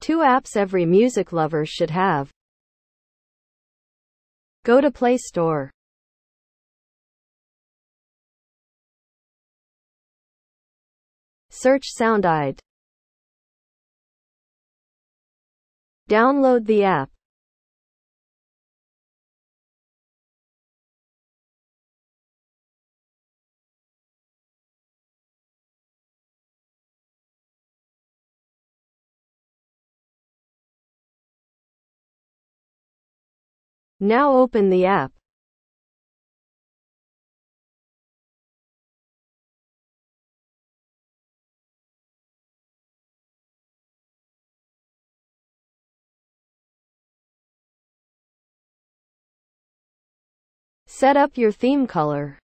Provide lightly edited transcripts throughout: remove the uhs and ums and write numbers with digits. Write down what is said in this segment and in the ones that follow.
2 apps every music lover should have. Go to Play Store. Search SoundEye. Download the app. Now open the app. Set up your theme color.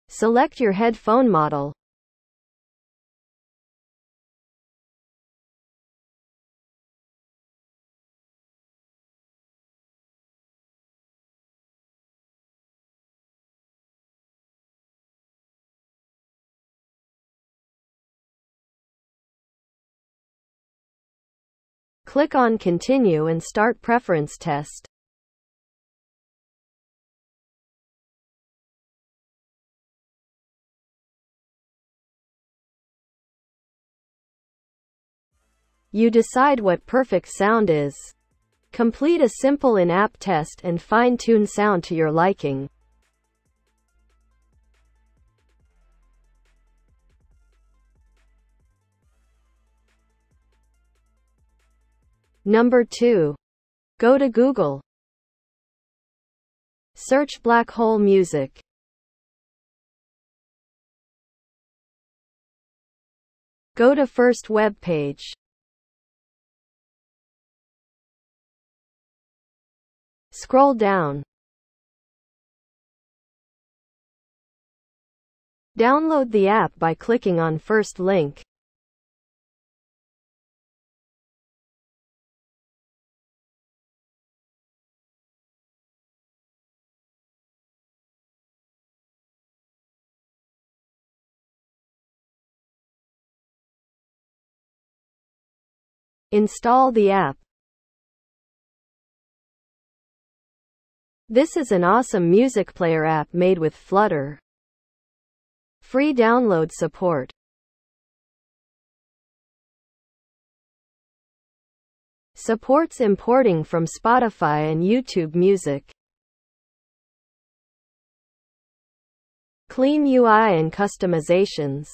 Select your headphone model. Click on Continue and start Preference Test. You decide what perfect sound is. Complete a simple in-app test and fine-tune sound to your liking. Number 2. Go to Google. Search Black Hole Music. Go to first web page. Scroll down. Download the app by clicking on first link. Install the app. This is an awesome music player app made with Flutter. Free download support. Supports importing from Spotify and YouTube Music. Clean UI and customizations.